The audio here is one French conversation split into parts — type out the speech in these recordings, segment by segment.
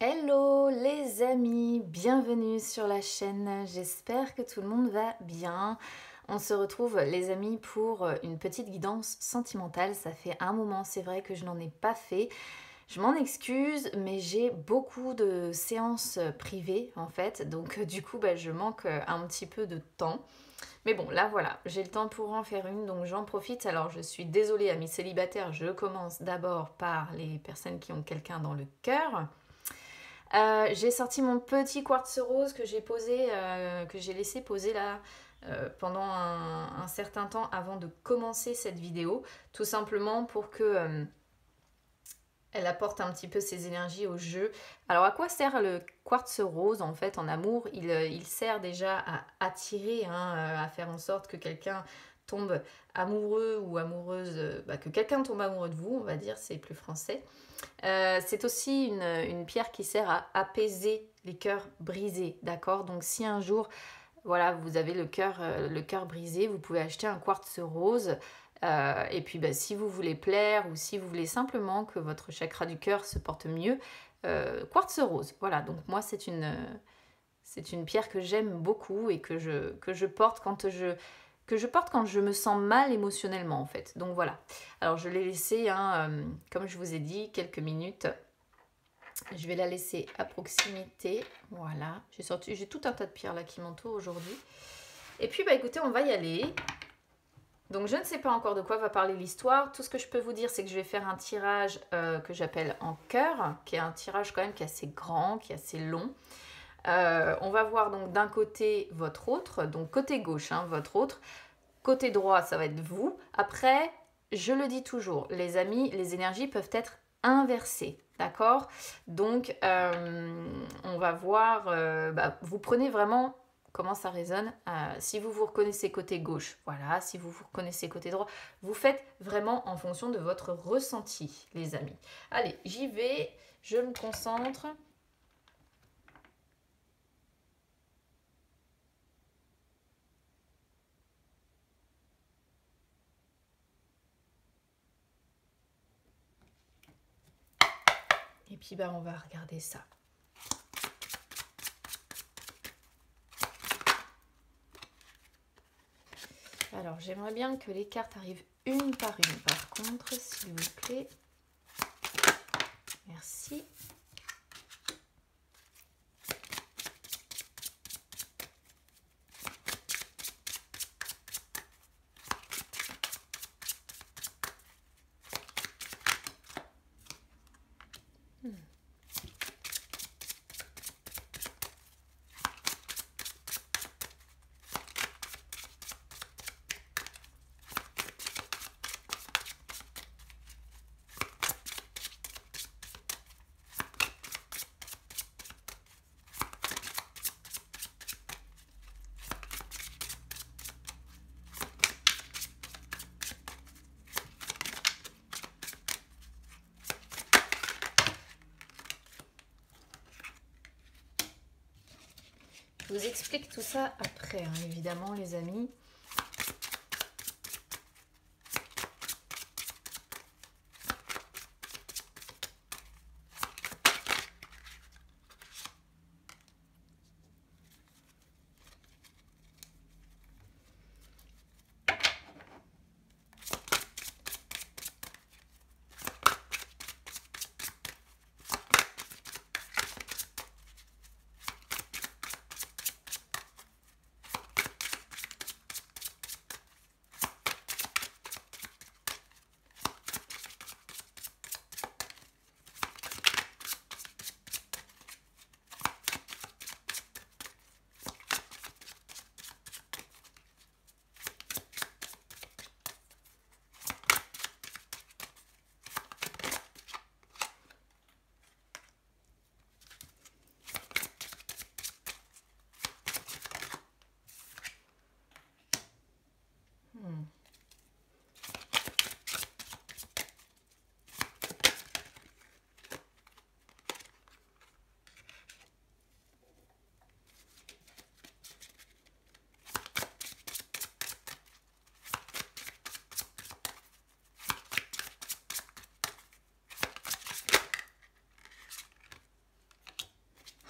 Hello les amis, bienvenue sur la chaîne, j'espère que tout le monde va bien. On se retrouve les amis pour une petite guidance sentimentale, ça fait un moment, c'est vrai que je n'en ai pas fait. Je m'en excuse, mais j'ai beaucoup de séances privées en fait, donc du coup je manque un petit peu de temps. Mais bon, là voilà, j'ai le temps pour en faire une, donc j'en profite. Alors je suis désolée amis célibataires, je commence d'abord par les personnes qui ont quelqu'un dans le cœur. J'ai sorti mon petit quartz rose que j'ai posé, que j'ai laissé poser là pendant un certain temps avant de commencer cette vidéo, tout simplement pour que elle apporte un petit peu ses énergies au jeu. Alors à quoi sert le quartz rose en fait en amour? Il sert déjà à attirer, à faire en sorte que quelqu'un tombe amoureux ou amoureuse, que quelqu'un tombe amoureux de vous, on va dire, c'est plus français. C'est aussi une pierre qui sert à apaiser les cœurs brisés, d'accord? Donc si un jour, voilà, vous avez le cœur brisé, vous pouvez acheter un quartz rose. Et puis si vous voulez plaire ou si vous voulez simplement que votre chakra du cœur se porte mieux, quartz rose. Voilà, donc moi c'est une pierre que j'aime beaucoup et que je porte quand je me sens mal émotionnellement en fait. Donc voilà. Alors je l'ai laissé, comme je vous ai dit, quelques minutes. Je vais la laisser à proximité. Voilà. J'ai tout un tas de pierres là qui m'entourent aujourd'hui. Et puis écoutez, on va y aller. Donc je ne sais pas encore de quoi va parler l'histoire. Tout ce que je peux vous dire, c'est que je vais faire un tirage que j'appelle en cœur, qui est un tirage quand même qui est assez grand, qui est assez long. On va voir donc d'un côté votre autre, donc côté gauche, votre autre. Côté droit, ça va être vous. Après, je le dis toujours, les amis, les énergies peuvent être inversées, d'accord? Donc, on va voir, vous prenez vraiment comment ça résonne. Si vous vous reconnaissez côté gauche, voilà. Si vous vous reconnaissez côté droit, vous faites vraiment en fonction de votre ressenti, les amis. Allez, j'y vais, je me concentre. Et puis on va regarder ça. Alors j'aimerais bien que les cartes arrivent une par contre, s'il vous plaît. Merci. Je vous explique tout ça après, évidemment, les amis.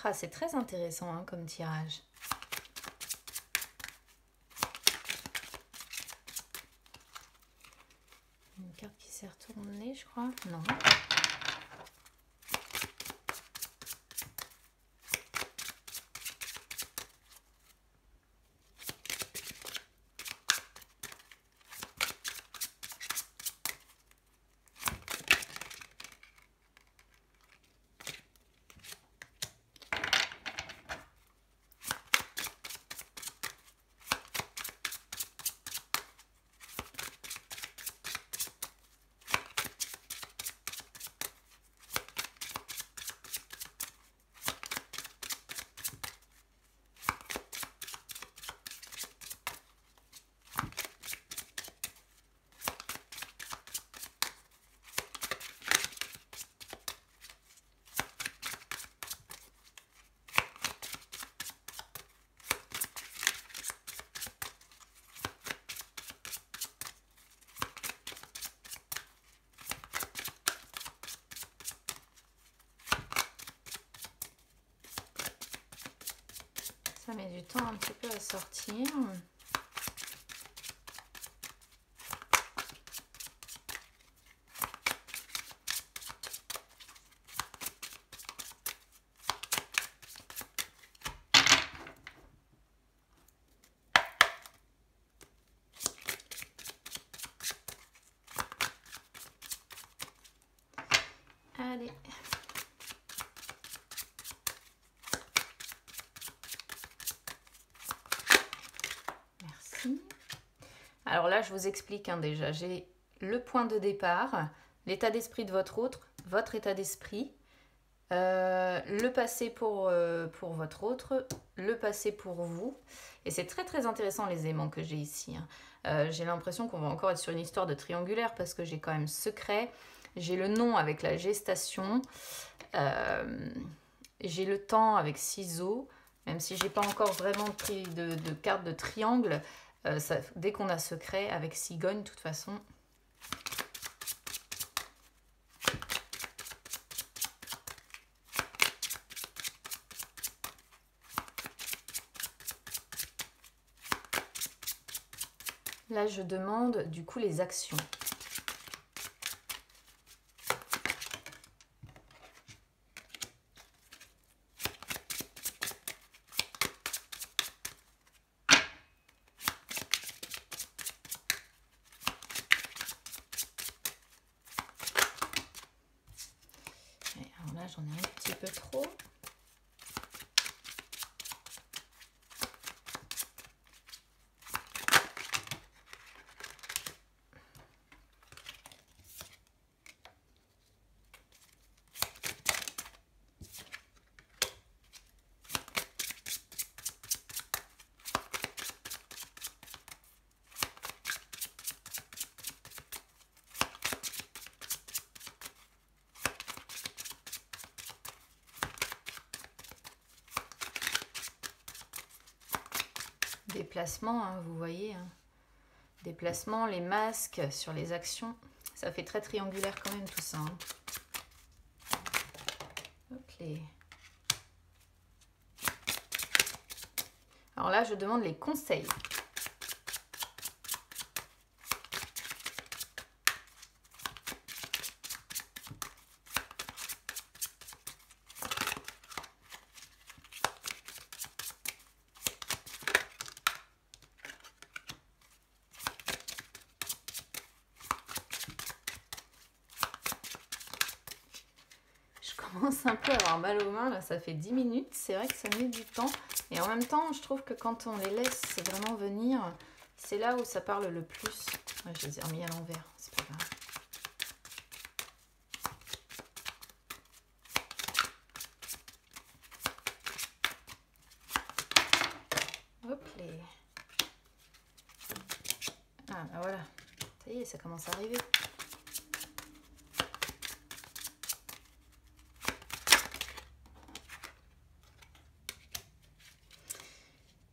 Ah, c'est très intéressant hein, comme tirage. Une carte qui s'est retournée, je crois. Non. Ça met du temps un petit peu à sortir. Allez. Merci. Alors là, je vous explique hein, déjà. J'ai le point de départ, l'état d'esprit de votre état d'esprit, le passé pour votre autre, le passé pour vous. Et c'est très très intéressant les aimants que j'ai ici. Hein. J'ai l'impression qu'on va encore être sur une histoire de triangulaire parce que j'ai quand même secret. J'ai le nom avec la gestation. J'ai le temps avec ciseaux. Même si j'ai pas encore vraiment de carte de triangle. Dès qu'on a secret avec cigogne, de toute façon... Là, je demande du coup les actions. Et alors là, j'en ai un petit peu trop. Déplacement, hein, vous voyez, hein. Déplacement, les masques sur les actions, ça fait très triangulaire quand même tout ça. Hein. Hop les... Alors là, je demande les conseils. Je commence un peu à avoir mal aux mains, là ça fait 10 minutes, c'est vrai que ça met du temps. Et en même temps, je trouve que quand on les laisse vraiment venir, c'est là où ça parle le plus. Ouais, je les ai remis à l'envers, c'est pas grave. Hop les... Ah bah voilà, ça y est, ça commence à arriver.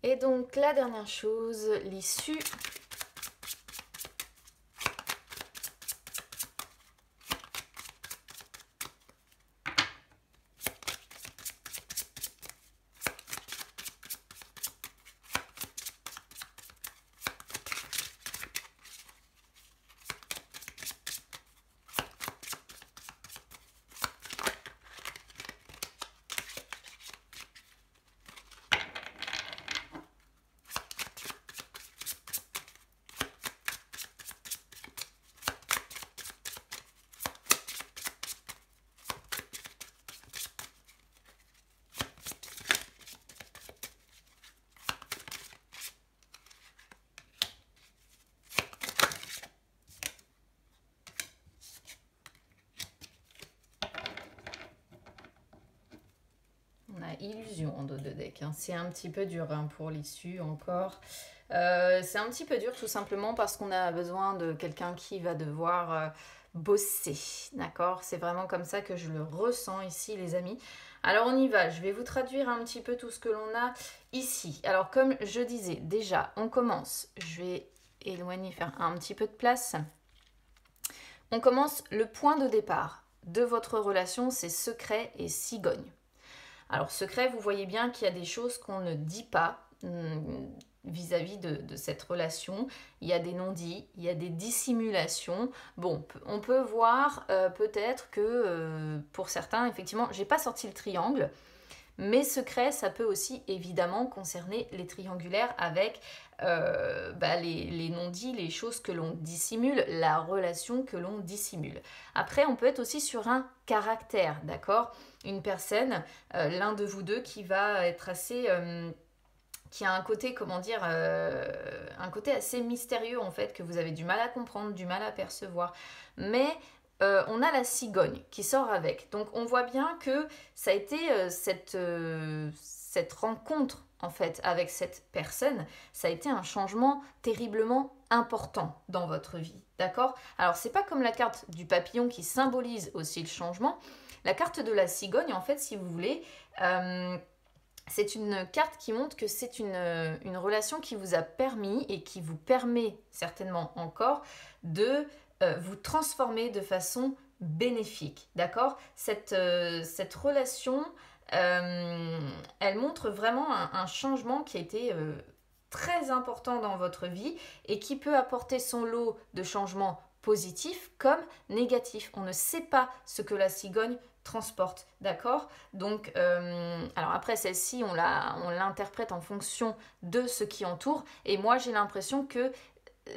Et donc la dernière chose, l'issue. illusion en dos de deck, hein. C'est un petit peu dur hein, pour l'issue encore. C'est un petit peu dur tout simplement parce qu'on a besoin de quelqu'un qui va devoir bosser, d'accord? C'est vraiment comme ça que je le ressens ici, les amis. Alors on y va, je vais vous traduire un petit peu tout ce que l'on a ici. Alors comme je disais, déjà, on commence. Je vais éloigner, faire un petit peu de place. On commence le point de départ de votre relation, c'est secret et cigogne. Alors secret, vous voyez bien qu'il y a des choses qu'on ne dit pas vis-à-vis de cette relation. Il y a des non-dits, il y a des dissimulations. Bon, on peut voir peut-être que pour certains, effectivement, j'ai pas sorti le triangle, mais secret, ça peut aussi évidemment concerner les triangulaires avec les non-dits, les choses que l'on dissimule, la relation que l'on dissimule. Après, on peut être aussi sur un caractère, d'accord? Une personne, l'un de vous deux qui va être assez... qui a un côté, comment dire, un côté assez mystérieux en fait, que vous avez du mal à comprendre, du mal à percevoir. Mais on a la cigogne qui sort avec. Donc on voit bien que ça a été cette rencontre en fait avec cette personne, ça a été un changement terriblement important dans votre vie, d'accord? Alors c'est pas comme la carte du papillon qui symbolise aussi le changement. La carte de la cigogne, en fait, si vous voulez, c'est une carte qui montre que c'est une relation qui vous a permis et qui vous permet certainement encore de vous transformer de façon bénéfique, d'accord? Cette relation, elle montre vraiment un changement qui a été très important dans votre vie et qui peut apporter son lot de changements positifs comme négatifs. On ne sait pas ce que la cigogne transporte, d'accord? Donc, alors après celle-ci, on l'interprète en fonction de ce qui entoure et moi j'ai l'impression que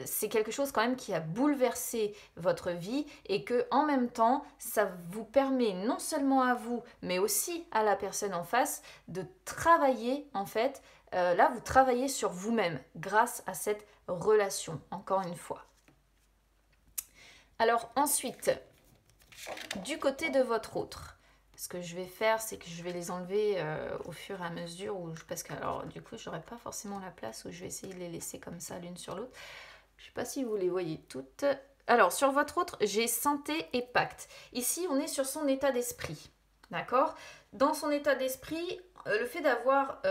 c'est quelque chose quand même qui a bouleversé votre vie et que en même temps ça vous permet non seulement à vous mais aussi à la personne en face de travailler en fait, là vous travaillez sur vous-même grâce à cette relation, encore une fois. Alors ensuite, du côté de votre autre, ce que je vais faire, c'est que je vais les enlever au fur et à mesure, parce que alors du coup, j'aurai pas forcément la place où je vais essayer de les laisser comme ça l'une sur l'autre. Je sais pas si vous les voyez toutes. Alors sur votre autre, j'ai santé et pacte. Ici, on est sur son état d'esprit, d'accord? Dans son état d'esprit, le fait d'avoir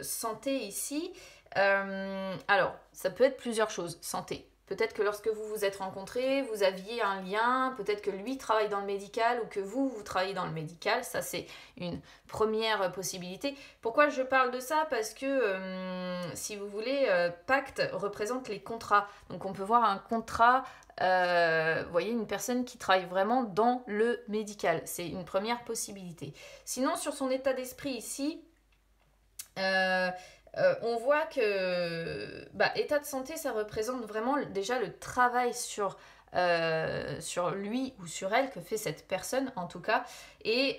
santé ici, alors ça peut être plusieurs choses. Santé. Peut-être que lorsque vous vous êtes rencontrés, vous aviez un lien, peut-être que lui travaille dans le médical ou que vous travaillez dans le médical. Ça, c'est une première possibilité. Pourquoi je parle de ça? Parce que, si vous voulez, pacte représente les contrats. Donc, on peut voir un contrat, vous voyez, une personne qui travaille vraiment dans le médical. C'est une première possibilité. Sinon, sur son état d'esprit ici... on voit que état de santé, ça représente vraiment déjà le travail sur lui ou sur elle que fait cette personne en tout cas. Et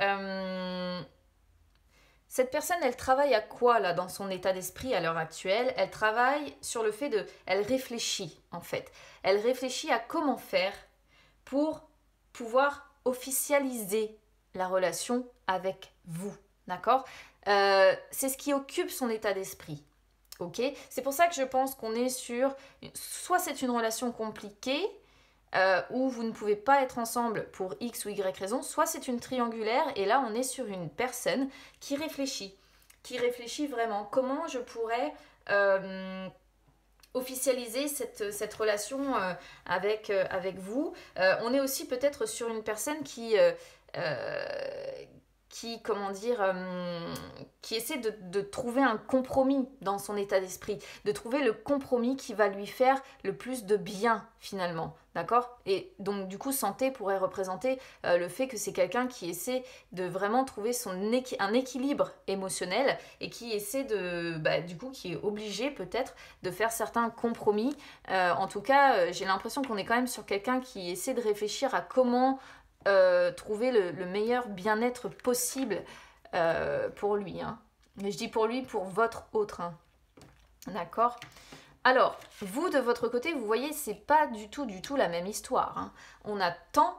cette personne, elle travaille à quoi là dans son état d'esprit à l'heure actuelle? Elle travaille sur le fait elle réfléchit en fait. Elle réfléchit à comment faire pour pouvoir officialiser la relation avec vous. D'accord? C'est ce qui occupe son état d'esprit. Ok? C'est pour ça que je pense qu'on est sur... Soit c'est une relation compliquée, où vous ne pouvez pas être ensemble pour X ou Y raison, soit c'est une triangulaire, et là on est sur une personne qui réfléchit vraiment. Comment je pourrais officialiser cette relation avec vous? On est aussi peut-être sur une personne qui comment dire, qui essaie de trouver un compromis dans son état d'esprit, de trouver le compromis qui va lui faire le plus de bien finalement, d'accord? Et donc du coup, santé pourrait représenter le fait que c'est quelqu'un qui essaie de vraiment trouver un équilibre émotionnel et qui essaie du coup, qui est obligé peut-être de faire certains compromis. En tout cas, j'ai l'impression qu'on est quand même sur quelqu'un qui essaie de réfléchir à comment trouver le meilleur bien-être possible pour lui. Hein. Mais je dis pour lui, pour votre autre. Hein. D'accord? Alors, vous, de votre côté, vous voyez, c'est pas du tout la même histoire. Hein. On a temps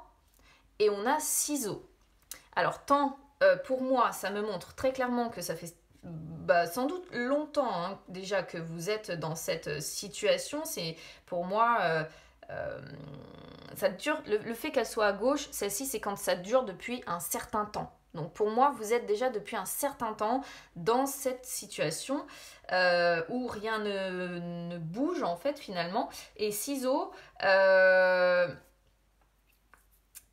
et on a ciseaux. Alors, temps, pour moi, ça me montre très clairement que ça fait sans doute longtemps hein, déjà que vous êtes dans cette situation. C'est pour moi, ça dure. Le fait qu'elle soit à gauche, celle-ci, c'est quand ça dure depuis un certain temps. Donc pour moi, vous êtes déjà depuis un certain temps dans cette situation où rien ne bouge en fait finalement. Et ciseaux,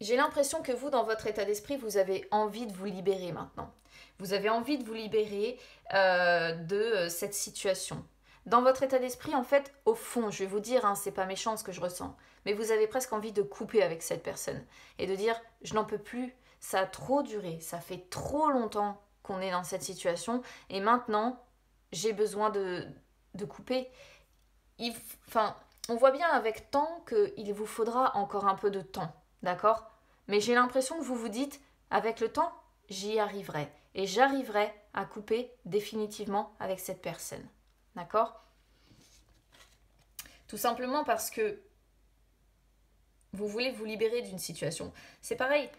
j'ai l'impression que vous, dans votre état d'esprit, vous avez envie de vous libérer maintenant. Vous avez envie de vous libérer de cette situation. Dans votre état d'esprit, en fait, au fond, je vais vous dire, hein, c'est pas méchant ce que je ressens, mais vous avez presque envie de couper avec cette personne et de dire, je n'en peux plus, ça a trop duré, ça fait trop longtemps qu'on est dans cette situation et maintenant, j'ai besoin de couper. Enfin, on voit bien avec temps qu'il vous faudra encore un peu de temps. D'accord? Mais j'ai l'impression que vous vous dites, avec le temps, j'y arriverai. Et j'arriverai à couper définitivement avec cette personne. D'accord? Tout simplement parce que vous voulez vous libérer d'une situation. C'est pareil,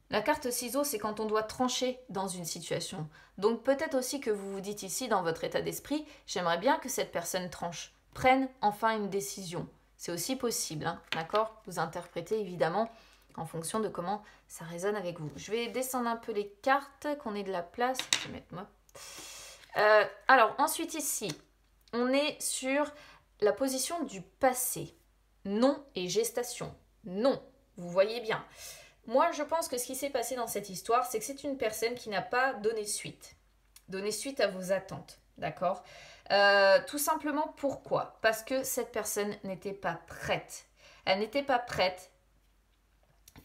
la carte ciseaux, c'est quand on doit trancher dans une situation. Donc peut-être aussi que vous vous dites ici, dans votre état d'esprit, j'aimerais bien que cette personne tranche, prenne enfin une décision. C'est aussi possible, hein, d'accord? Vous interprétez évidemment en fonction de comment ça résonne avec vous. Je vais descendre un peu les cartes, qu'on ait de la place. Je vais mettre moi. Alors, ensuite ici, on est sur la position du passé. Non et gestation. Non, vous voyez bien. Moi, je pense que ce qui s'est passé dans cette histoire, c'est que c'est une personne qui n'a pas donné suite. Donné suite à vos attentes, d'accord? Tout simplement pourquoi? Parce que cette personne n'était pas prête. Elle n'était pas prête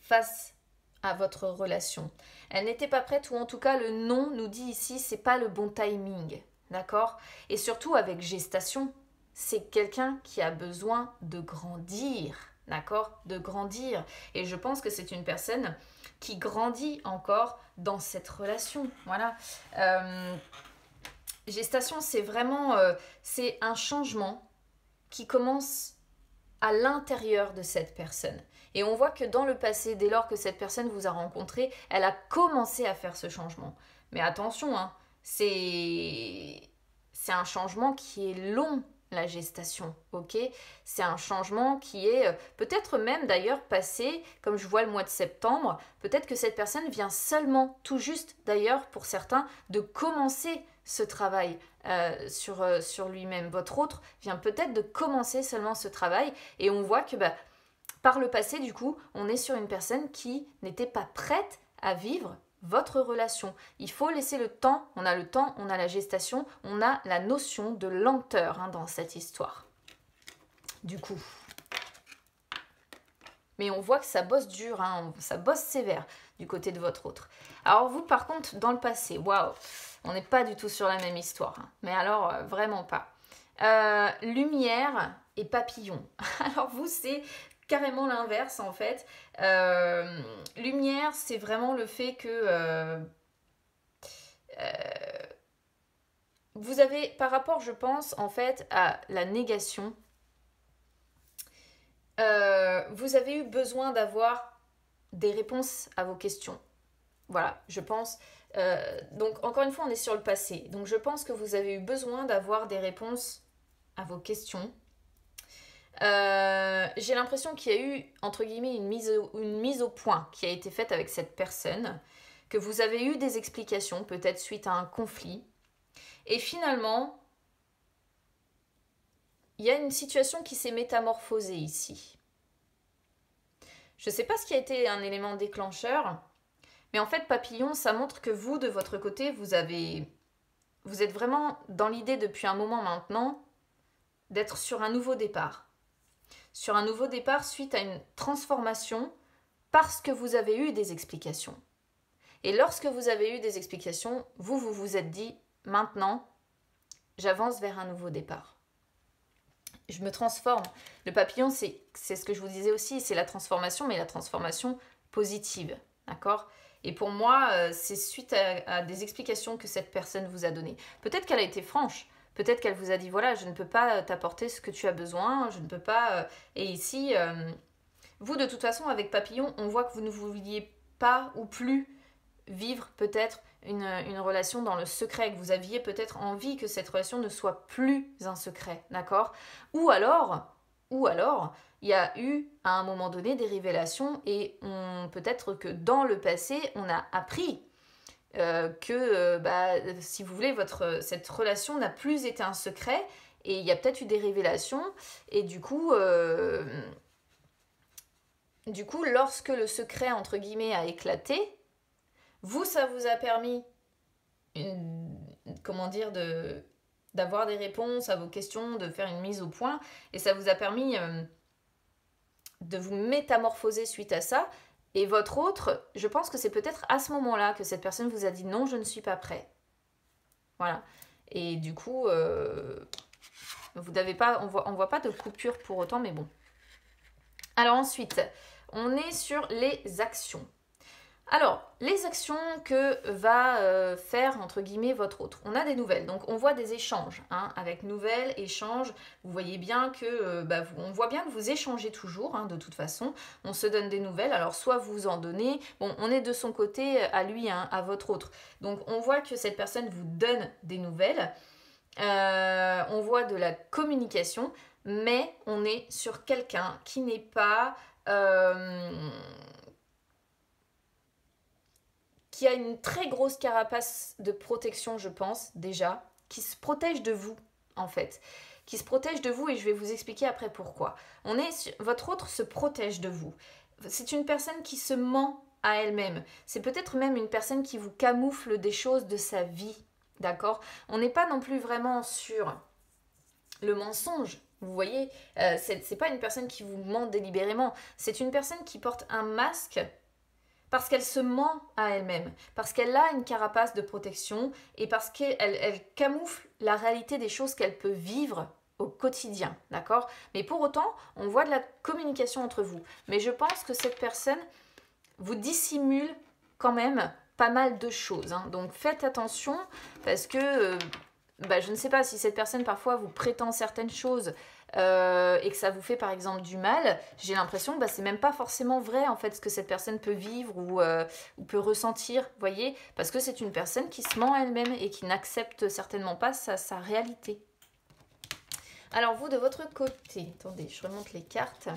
face à votre relation. Elle n'était pas prête, ou en tout cas le non nous dit ici c'est pas le bon timing, d'accord? Et surtout avec gestation, c'est quelqu'un qui a besoin de grandir, d'accord? De grandir. Et je pense que c'est une personne qui grandit encore dans cette relation, voilà. Gestation, c'est vraiment c'est un changement qui commence à l'intérieur de cette personne. Et on voit que dans le passé, dès lors que cette personne vous a rencontré, elle a commencé à faire ce changement. Mais attention, hein, c'est un changement qui est long, la gestation, ok? C'est un changement qui est peut-être même d'ailleurs passé, comme je vois le mois de septembre, peut-être que cette personne vient seulement, tout juste d'ailleurs pour certains, de commencer ce travail sur lui-même. Votre autre vient peut-être de commencer seulement ce travail et on voit que par le passé, du coup, on est sur une personne qui n'était pas prête à vivre votre relation. Il faut laisser le temps, on a la gestation, on a la notion de lenteur hein, dans cette histoire. Du coup. Mais on voit que ça bosse dur, hein, ça bosse sévère du côté de votre autre. Alors vous, par contre, dans le passé, waouh, on n'est pas du tout sur la même histoire. Hein, mais alors, vraiment pas. Lumière et papillon. Alors vous, c'est carrément l'inverse en fait. Lumière, c'est vraiment le fait que vous avez, par rapport, je pense, en fait, à la négation, vous avez eu besoin d'avoir des réponses à vos questions. Voilà, je pense. Donc, encore une fois, on est sur le passé. Donc, je pense que vous avez eu besoin d'avoir des réponses à vos questions. J'ai l'impression qu'il y a eu, entre guillemets, une mise au point qui a été faite avec cette personne, que vous avez eu des explications, peut-être suite à un conflit. Et finalement, il y a une situation qui s'est métamorphosée ici. Je ne sais pas ce qui a été un élément déclencheur, mais en fait, papillon, ça montre que vous, de votre côté, vous êtes vraiment dans l'idée depuis un moment maintenant d'être sur un nouveau départ. Sur un nouveau départ suite à une transformation parce que vous avez eu des explications. Et lorsque vous avez eu des explications, vous vous êtes dit, maintenant, j'avance vers un nouveau départ. Je me transforme. Le papillon, c'est ce que je vous disais aussi, c'est la transformation, mais la transformation positive. D'accord ? Et pour moi, c'est suite à des explications que cette personne vous a données. Peut-être qu'elle a été franche. Peut-être qu'elle vous a dit, voilà, je ne peux pas t'apporter ce que tu as besoin, je ne peux pas... Et ici, vous, de toute façon, avec Papillon, on voit que vous ne vouliez pas ou plus vivre peut-être une relation dans le secret, que vous aviez peut-être envie que cette relation ne soit plus un secret, d'accord? Ou alors, il y a eu à un moment donné des révélations et peut-être que dans le passé, on a appris si vous voulez, cette relation n'a plus été un secret et il y a peut-être eu des révélations et du coup, lorsque le secret, entre guillemets, a éclaté, ça vous a permis, d'avoir des réponses à vos questions, de faire une mise au point, et ça vous a permis de vous métamorphoser suite à ça. Et votre autre, je pense que c'est peut-être à ce moment-là que cette personne vous a dit non, je ne suis pas prêt. Voilà. Et du coup, vous n'avez pas, on voit pas de coupure pour autant, mais bon. Alors ensuite, on est sur les actions. Alors, les actions que va faire, entre guillemets, votre autre. On a des nouvelles, donc on voit des échanges. Avec nouvelles, échanges, vous voyez bien que, on voit bien que vous échangez toujours, de toute façon. On se donne des nouvelles, alors soit vous en donnez, bon, on est de son côté à lui, à votre autre. Donc on voit que cette personne vous donne des nouvelles, on voit de la communication, mais on est sur quelqu'un qui n'est pas... qui a une très grosse carapace de protection, je pense, déjà, qui se protège de vous, en fait. Qui se protège de vous, et je vais vous expliquer après pourquoi. Votre autre se protège de vous. C'est une personne qui se ment à elle-même. C'est peut-être même une personne qui vous camoufle des choses de sa vie, d'accord? On n'est pas non plus vraiment sur le mensonge. Vous voyez, c'est pas une personne qui vous ment délibérément. C'est une personne qui porte un masque parce qu'elle se ment à elle-même, parce qu'elle a une carapace de protection et parce qu'elle camoufle la réalité des choses qu'elle peut vivre au quotidien, d'accord? Mais pour autant, on voit de la communication entre vous. Mais je pense que cette personne vous dissimule quand même pas mal de choses. Donc faites attention parce que je ne sais pas si cette personne parfois vous prétend certaines choses et que ça vous fait par exemple du mal, j'ai l'impression que c'est même pas forcément vrai en fait ce que cette personne peut vivre ou peut ressentir, voyez, parce que c'est une personne qui se ment à elle-même et qui n'accepte certainement pas sa réalité. Alors vous de votre côté, attendez, je remonte les cartes.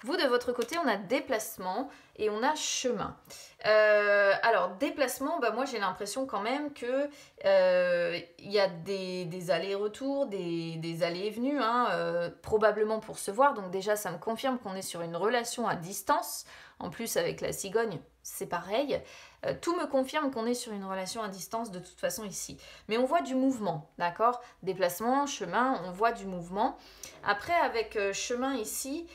Vous, de votre côté, on a déplacement et on a chemin. Alors, déplacement, moi j'ai l'impression quand même que y a des allers-retours, des allées et venues, probablement pour se voir. Donc déjà, ça me confirme qu'on est sur une relation à distance. En plus, avec la cigogne, c'est pareil. Tout me confirme qu'on est sur une relation à distance de toute façon ici. Mais on voit du mouvement, d'accord? Déplacement, chemin, on voit du mouvement. Après, avec chemin ici...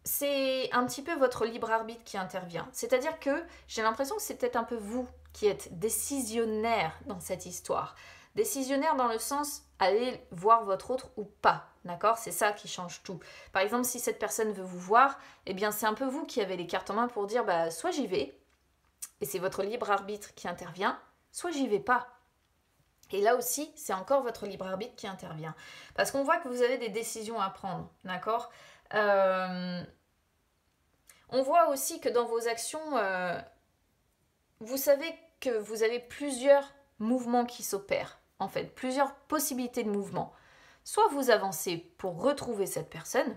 c'est un petit peu votre libre arbitre qui intervient. C'est-à-dire que j'ai l'impression que c'est peut-être un peu vous qui êtes décisionnaire dans cette histoire. Décisionnaire dans le sens, allez voir votre autre ou pas, d'accord? C'est ça qui change tout. Par exemple, si cette personne veut vous voir, eh bien c'est un peu vous qui avez les cartes en main pour dire, soit j'y vais, et c'est votre libre arbitre qui intervient, soit j'y vais pas. Et là aussi, c'est encore votre libre arbitre qui intervient. Parce qu'on voit que vous avez des décisions à prendre, d'accord? On voit aussi que dans vos actions, vous savez que vous avez plusieurs mouvements qui s'opèrent, en fait, plusieurs possibilités de mouvement. Soit vous avancez pour retrouver cette personne,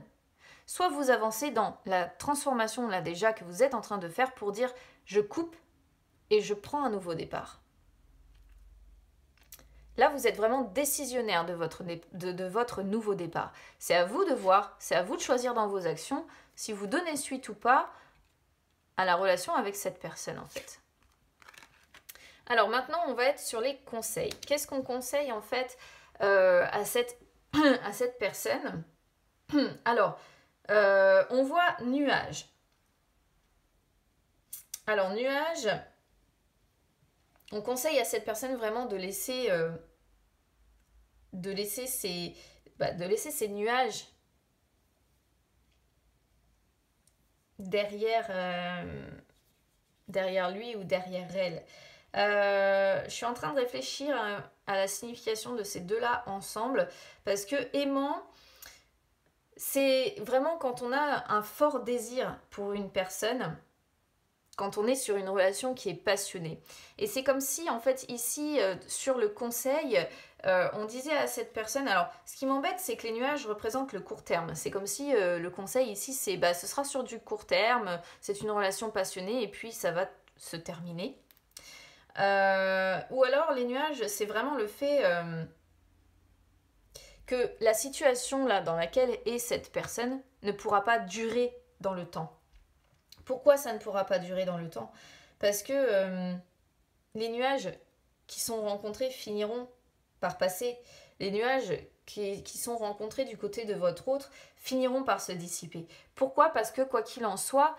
soit vous avancez dans la transformation là déjà que vous êtes en train de faire pour dire je coupe et je prends un nouveau départ. Là, vous êtes vraiment décisionnaire de votre nouveau départ. C'est à vous de voir, c'est à vous de choisir dans vos actions si vous donnez suite ou pas à la relation avec cette personne en fait. Alors maintenant, on va être sur les conseils. Qu'est-ce qu'on conseille en fait à cette personne? Alors, on voit nuage. Alors, nuage, on conseille à cette personne vraiment de laisser ses nuages derrière lui ou derrière elle. Je suis en train de réfléchir à la signification de ces deux-là ensemble, parce que aimant, c'est vraiment quand on a un fort désir pour une personne, quand on est sur une relation qui est passionnée. Et c'est comme si, en fait, ici, sur le conseil, on disait à cette personne... Alors, ce qui m'embête, c'est que les nuages représentent le court terme. C'est comme si le conseil ici, c'est ce sera sur du court terme, c'est une relation passionnée, et puis ça va se terminer. Ou alors, les nuages, c'est vraiment le fait que la situation là dans laquelle est cette personne ne pourra pas durer dans le temps. Pourquoi ça ne pourra pas durer dans le temps? Parce que les nuages qui sont rencontrés finiront par passer. Les nuages qui sont rencontrés du côté de votre autre finiront par se dissiper. Pourquoi? Parce que quoi qu'il en soit,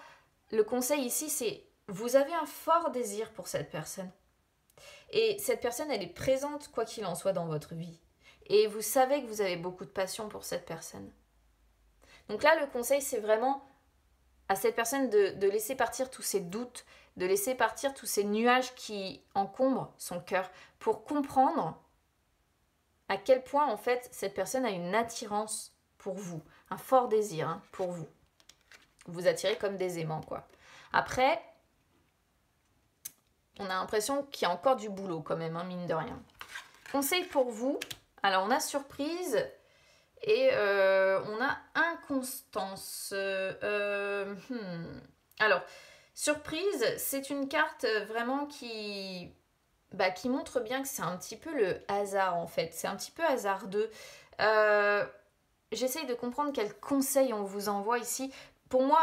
le conseil ici, c'est vous avez un fort désir pour cette personne. Et cette personne, elle est présente quoi qu'il en soit dans votre vie. Et vous savez que vous avez beaucoup de passion pour cette personne. Donc là, le conseil, c'est vraiment à cette personne de laisser partir tous ses doutes, de laisser partir tous ces nuages qui encombrent son cœur pour comprendre à quel point, en fait, cette personne a une attirance pour vous, un fort désir pour vous. Vous attirez comme des aimants, quoi. Après, on a l'impression qu'il y a encore du boulot quand même, mine de rien. Conseil pour vous, alors on a surprise et on a inconstance. Alors, surprise, c'est une carte vraiment qui montre bien que c'est un petit peu le hasard en fait. C'est un petit peu hasardeux. J'essaye de comprendre quel conseil on vous envoie ici. Pour moi,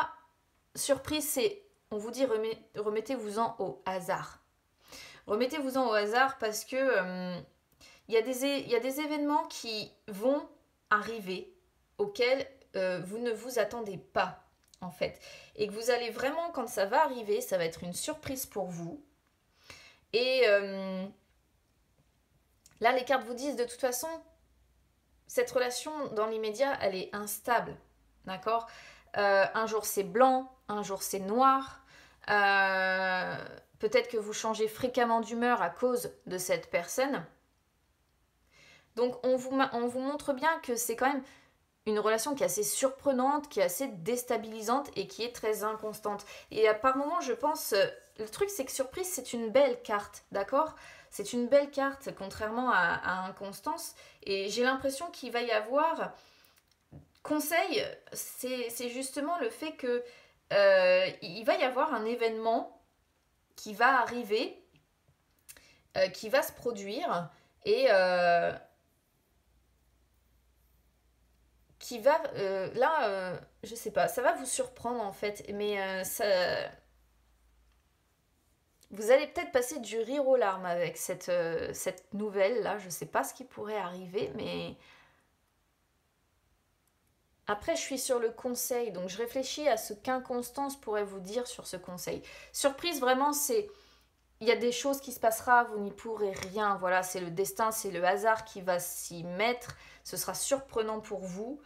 surprise, c'est, on vous dit remettez-vous-en au hasard. Remettez-vous-en au hasard parce que il y a des événements qui vont arriver auxquels vous ne vous attendez pas en fait. Et que vous allez vraiment, quand ça va arriver, ça va être une surprise pour vous. Et là, les cartes vous disent de toute façon, cette relation dans l'immédiat, elle est instable. D'accord? Un jour c'est blanc, un jour c'est noir. Peut-être que vous changez fréquemment d'humeur à cause de cette personne. Donc on vous montre bien que c'est quand même une relation qui est assez surprenante, qui est assez déstabilisante et qui est très inconstante. Et par moments, je pense, le truc c'est que surprise, c'est une belle carte, d'accord? C'est une belle carte, contrairement à inconstance. Et j'ai l'impression qu'il va y avoir... Conseil, c'est justement le fait que il va y avoir un événement qui va arriver, qui va se produire et qui va je sais pas, ça va vous surprendre en fait, mais ça, vous allez peut-être passer du rire aux larmes avec cette nouvelle là. Je sais pas ce qui pourrait arriver, mais après je suis sur le conseil, donc je réfléchis à ce qu'inconstance pourrait vous dire sur ce conseil. Surprise, vraiment, c'est il y a des choses qui se passera, vous n'y pourrez rien. Voilà, c'est le destin, c'est le hasard qui va s'y mettre. Ce sera surprenant pour vous.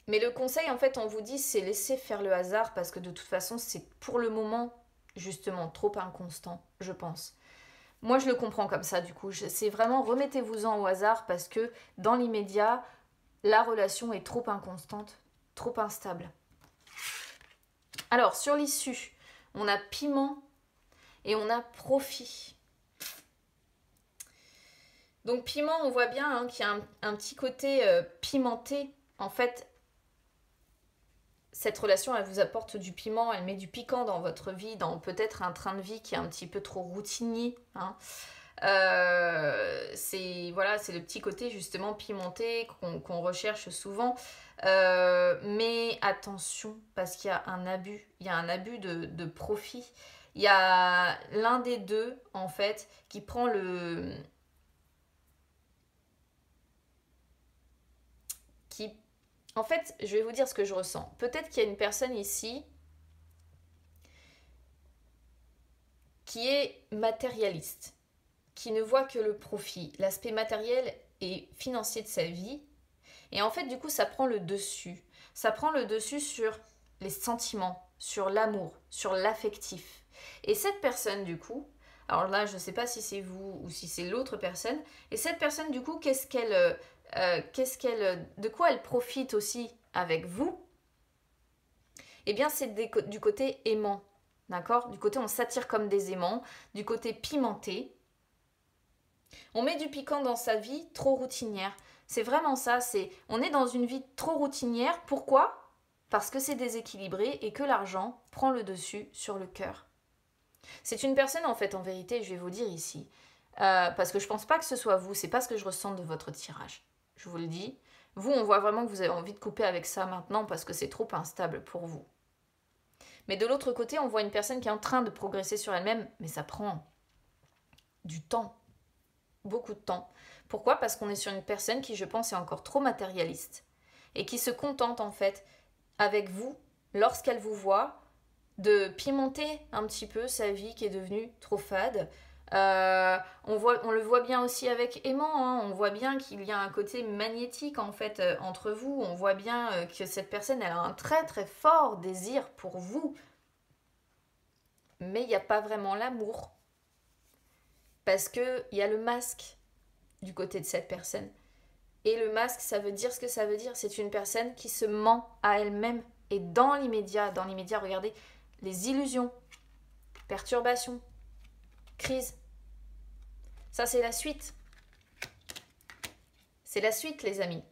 Mais le conseil, en fait, on vous dit, c'est laisser faire le hasard parce que de toute façon, c'est pour le moment, justement, trop inconstant, je pense. Moi, je le comprends comme ça, du coup. C'est vraiment, remettez-vous-en au hasard parce que dans l'immédiat, la relation est trop inconstante, trop instable. Alors, sur l'issue, on a piment et on a profit. Donc, piment, on voit bien qu'il y a un petit côté pimenté. En fait, cette relation, elle vous apporte du piment, elle met du piquant dans votre vie, dans peut-être un train de vie qui est un petit peu trop routinier. C'est le petit côté justement pimenté qu'on recherche souvent. Mais attention, parce qu'il y a un abus, de profit. Il y a l'un des deux, en fait, qui prend En fait, je vais vous dire ce que je ressens. Peut-être qu'il y a une personne ici qui est matérialiste, qui ne voit que le profit, l'aspect matériel et financier de sa vie. Et en fait, du coup, ça prend le dessus. Ça prend le dessus sur les sentiments, sur l'amour, sur l'affectif. Et cette personne, du coup, alors là, je ne sais pas si c'est vous ou si c'est l'autre personne, et cette personne, du coup, de quoi elle profite aussi avec vous? eh bien c'est du côté aimant, d'accord? Du côté on s'attire comme des aimants, du côté pimenté. On met du piquant dans sa vie trop routinière. C'est vraiment ça, on est dans une vie trop routinière. Pourquoi? Parce que c'est déséquilibré et que l'argent prend le dessus sur le cœur. C'est une personne en fait, en vérité, je vais vous dire ici, parce que je pense pas que ce soit vous, c'est pas ce que je ressens de votre tirage. Je vous le dis. Vous, on voit vraiment que vous avez envie de couper avec ça maintenant parce que c'est trop instable pour vous. Mais de l'autre côté, on voit une personne qui est en train de progresser sur elle-même, mais ça prend du temps, beaucoup de temps. Pourquoi? Parce qu'on est sur une personne qui, je pense, est encore trop matérialiste et qui se contente en fait avec vous, lorsqu'elle vous voit, de pimenter un petit peu sa vie qui est devenue trop fade. On le voit bien aussi avec Aimant, hein. On voit bien qu'il y a un côté magnétique en fait entre vous. On voit bien que cette personne elle a un très très fort désir pour vous, mais il n'y a pas vraiment l'amour parce que il y a le masque du côté de cette personne. Et le masque, ça veut dire ce que ça veut dire. C'est une personne qui se ment à elle-même. Et dans l'immédiat, regardez, les illusions, perturbations, crises. Ça, c'est la suite. C'est la suite, les amis.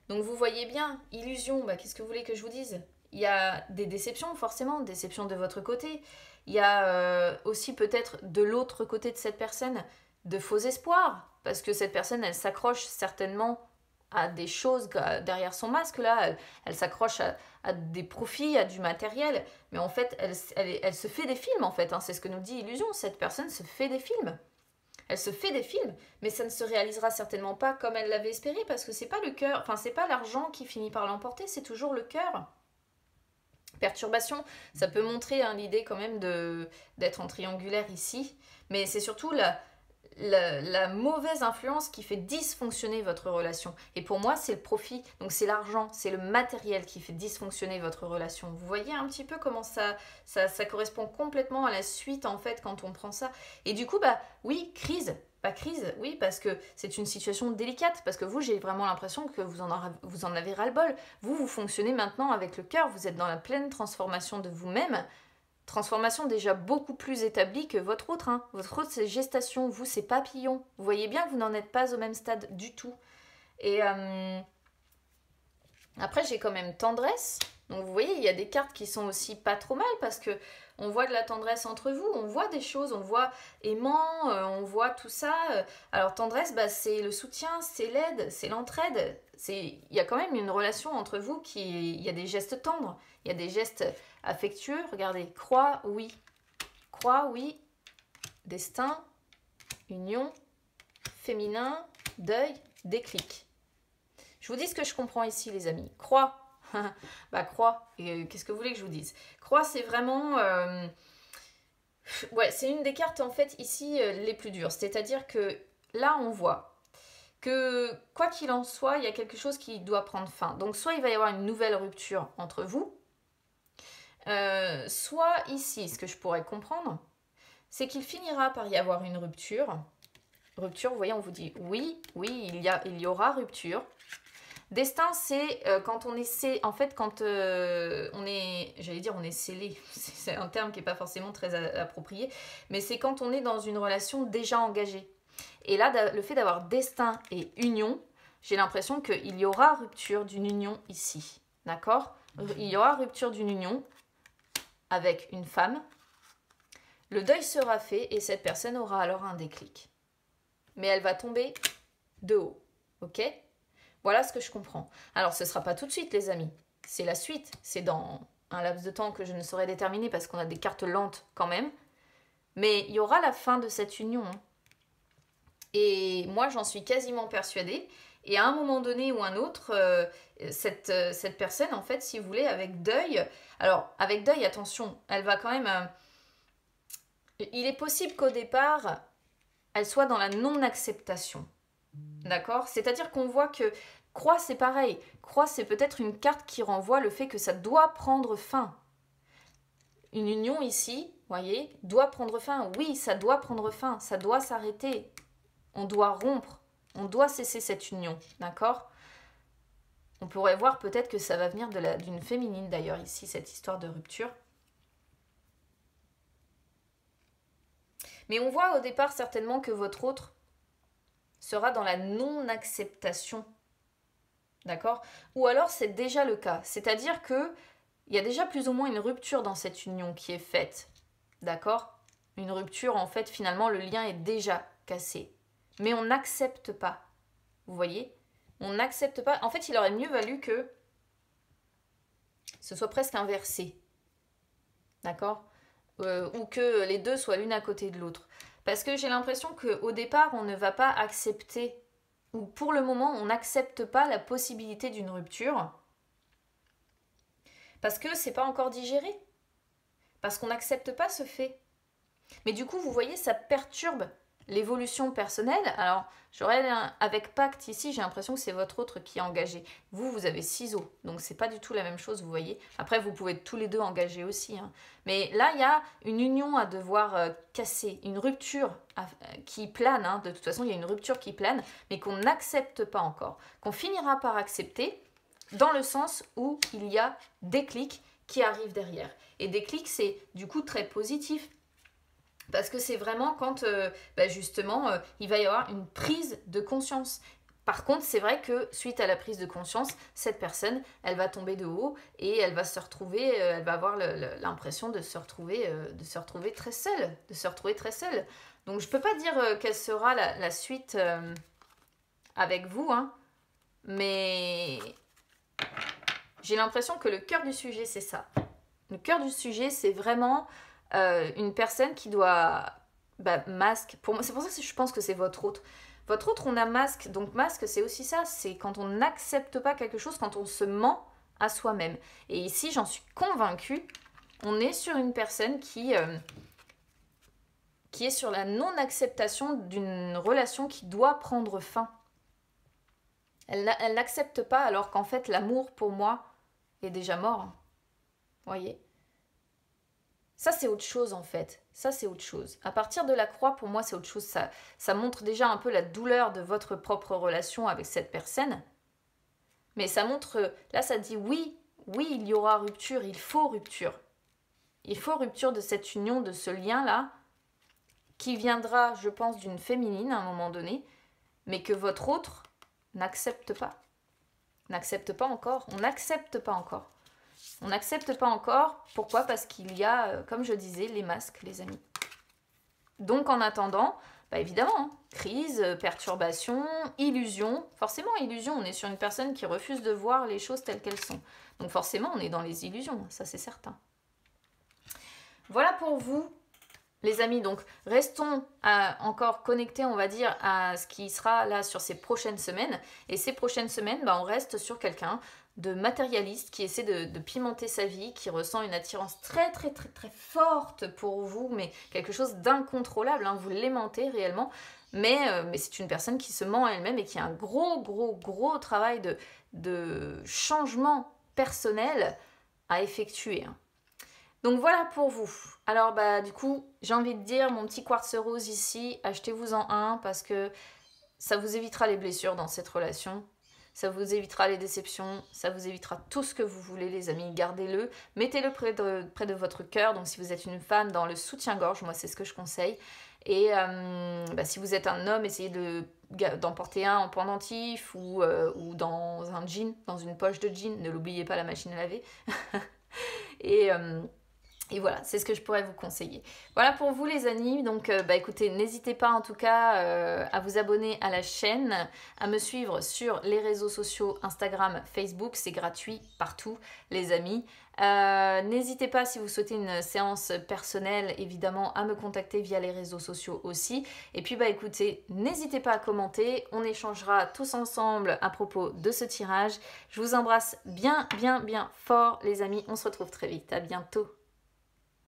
Donc, vous voyez bien, illusion, qu'est-ce que vous voulez que je vous dise? Il y a des déceptions, forcément, déceptions de votre côté. Il y a aussi peut-être de l'autre côté de cette personne, de faux espoirs. Parce que cette personne, elle s'accroche certainement à des choses derrière son masque, là. Elle s'accroche à des profits, à du matériel. Mais en fait, elle se fait des films, en fait. Hein. C'est ce que nous dit Illusion. Cette personne se fait des films. Elle se fait des films, mais ça ne se réalisera certainement pas comme elle l'avait espéré, parce que c'est pas le cœur, enfin, c'est pas l'argent qui finit par l'emporter, c'est toujours le cœur. Perturbation, ça peut montrer l'idée quand même d'être en triangulaire ici, mais c'est surtout la mauvaise influence qui fait dysfonctionner votre relation. Et pour moi, c'est le profit, donc c'est l'argent, c'est le matériel qui fait dysfonctionner votre relation. Vous voyez un petit peu comment ça correspond complètement à la suite, en fait, quand on prend ça. Et du coup, oui, crise. Crise, oui, parce que c'est une situation délicate, parce que vous, j'ai vraiment l'impression que vous en avez ras-le-bol. Vous fonctionnez maintenant avec le cœur, vous êtes dans la pleine transformation de vous-même. Transformation déjà beaucoup plus établie que votre autre. Hein. Votre autre, c'est gestation. Vous, c'est papillon. Vous voyez bien que vous n'en êtes pas au même stade du tout. Et après, j'ai quand même tendresse. Donc, vous voyez, il y a des cartes qui sont aussi pas trop mal parce que on voit de la tendresse entre vous. On voit des choses. On voit aimant. On voit tout ça. Alors, tendresse, c'est le soutien, c'est l'aide, c'est l'entraide. Il y a quand même une relation entre vous il y a des gestes tendres. Il y a des gestes affectueux. Regardez, croix, oui. Croix, oui. Destin, union, féminin, deuil, déclic. Je vous dis ce que je comprends ici, les amis. Croix. Croix. Et qu'est-ce que vous voulez que je vous dise? Croix, c'est vraiment... Ouais, c'est une des cartes, en fait, ici, les plus dures. C'est-à-dire que là, on voit que, quoi qu'il en soit, il y a quelque chose qui doit prendre fin. Donc, soit il va y avoir une nouvelle rupture entre vous, soit ici, ce que je pourrais comprendre, c'est qu'il finira par y avoir une rupture. Rupture, vous voyez, on vous dit oui, il y aura rupture. Destin, c'est quand on est, en fait, quand on est, j'allais dire on est scellé, c'est un terme qui n'est pas forcément très approprié, mais c'est quand on est dans une relation déjà engagée. Et là, le fait d'avoir destin et union, j'ai l'impression qu'il y aura rupture d'une union ici, d'accord? Il y aura rupture d'une union avec une femme. Le deuil sera fait et cette personne aura alors un déclic. Mais elle va tomber de haut, ok? Voilà ce que je comprends. Alors, ce ne sera pas tout de suite, les amis. C'est la suite. C'est dans un laps de temps que je ne saurais déterminer parce qu'on a des cartes lentes quand même. Mais il y aura la fin de cette union. Hein. Et moi, j'en suis quasiment persuadée. Et à un moment donné ou un autre, cette personne, en fait, si vous voulez, avec deuil... Alors, avec deuil, attention, elle va quand même... il est possible qu'au départ, elle soit dans la non-acceptation. D'accord? C'est-à-dire qu'on voit que Croix, c'est pareil. Croix, c'est peut-être une carte qui renvoie le fait que ça doit prendre fin. Une union ici, voyez, doit prendre fin. Oui, ça doit prendre fin. Ça doit s'arrêter. On doit rompre. On doit cesser cette union. D'accord? On pourrait voir peut-être que ça va venir d'une féminine d'ailleurs ici, cette histoire de rupture. Mais on voit au départ certainement que votre autre sera dans la non-acceptation. D'accord? Ou alors c'est déjà le cas. C'est-à-dire que il y a déjà plus ou moins une rupture dans cette union qui est faite. D'accord? Une rupture, en fait, finalement, le lien est déjà cassé. Mais on n'accepte pas. Vous voyez? On n'accepte pas. En fait, il aurait mieux valu que ce soit presque inversé. D'accord? Ou que les deux soient l'une à côté de l'autre. Parce que j'ai l'impression qu'au départ, on ne va pas accepter, ou pour le moment, on n'accepte pas la possibilité d'une rupture. Parce que c'est pas encore digéré. Parce qu'on n'accepte pas ce fait. Mais du coup, vous voyez, ça perturbe l'évolution personnelle. Alors, avec Pacte ici, j'ai l'impression que c'est votre autre qui est engagé. Vous avez ciseaux, donc c'est pas du tout la même chose, vous voyez. Après, vous pouvez être tous les deux engagés aussi. Hein. Mais là, il y a une union à devoir casser, une rupture qui plane. Hein. De toute façon, il y a une rupture qui plane, mais qu'on n'accepte pas encore. Qu'on finira par accepter, dans le sens où il y a des clics qui arrivent derrière. Et des clics, c'est du coup très positif. Parce que c'est vraiment quand, justement, il va y avoir une prise de conscience. Par contre, c'est vrai que suite à la prise de conscience, cette personne, elle va tomber de haut et elle va se retrouver, elle va avoir l'impression de se retrouver très seule, Donc, je ne peux pas dire quelle sera la suite avec vous, hein, mais j'ai l'impression que le cœur du sujet, c'est ça. Le cœur du sujet, c'est vraiment une personne qui doit masque. Pour moi, c'est pour ça que je pense que c'est votre autre. Votre autre, on a masque. Donc masque, c'est aussi ça. C'est quand on n'accepte pas quelque chose, quand on se ment à soi-même. Et ici, j'en suis convaincue, on est sur une personne qui est sur la non-acceptation d'une relation qui doit prendre fin. Elle n'accepte pas alors qu'en fait, l'amour, pour moi, est déjà mort. Vous voyez ? Ça, c'est autre chose, en fait. Ça, c'est autre chose. À partir de la croix, pour moi, c'est autre chose. Ça montre déjà un peu la douleur de votre propre relation avec cette personne. Mais ça montre... Là, ça dit oui, il y aura rupture, il faut rupture. Il faut rupture de cette union, de ce lien-là, qui viendra, je pense, d'une féminine à un moment donné, mais que votre autre n'accepte pas. N'accepte pas encore. On n'accepte pas encore. On n'accepte pas encore. Pourquoi ? Parce qu'il y a, comme je disais, les masques, les amis. Donc, en attendant, évidemment, hein, crise, perturbation, illusion. Forcément, illusion, on est sur une personne qui refuse de voir les choses telles qu'elles sont. Donc, forcément, on est dans les illusions, ça c'est certain. Voilà pour vous, les amis. Donc, restons encore connectés, on va dire, à ce qui sera là sur ces prochaines semaines. Et ces prochaines semaines, on reste sur quelqu'un de matérialiste qui essaie de pimenter sa vie, qui ressent une attirance très très très très forte pour vous, mais quelque chose d'incontrôlable, hein, vous l'aimantez réellement, mais c'est une personne qui se ment à elle-même et qui a un gros travail de changement personnel à effectuer. Hein. Donc voilà pour vous. Alors du coup, j'ai envie de dire, mon petit quartz rose ici, achetez-vous-en un parce que ça vous évitera les blessures dans cette relation. Ça vous évitera les déceptions, ça vous évitera tout ce que vous voulez, les amis. Gardez-le, mettez-le près de votre cœur. Donc, si vous êtes une femme, dans le soutien-gorge, moi, c'est ce que je conseille. Et si vous êtes un homme, essayez d'en porter un en pendentif ou dans un jean, dans une poche de jean. Ne l'oubliez pas, la machine à laver. Et voilà, c'est ce que je pourrais vous conseiller. Voilà pour vous les amis, donc écoutez, n'hésitez pas en tout cas à vous abonner à la chaîne, à me suivre sur les réseaux sociaux, Instagram, Facebook, c'est gratuit partout les amis. N'hésitez pas si vous souhaitez une séance personnelle, évidemment, à me contacter via les réseaux sociaux aussi. Et puis écoutez, n'hésitez pas à commenter, on échangera tous ensemble à propos de ce tirage. Je vous embrasse bien fort les amis, on se retrouve très vite, à bientôt.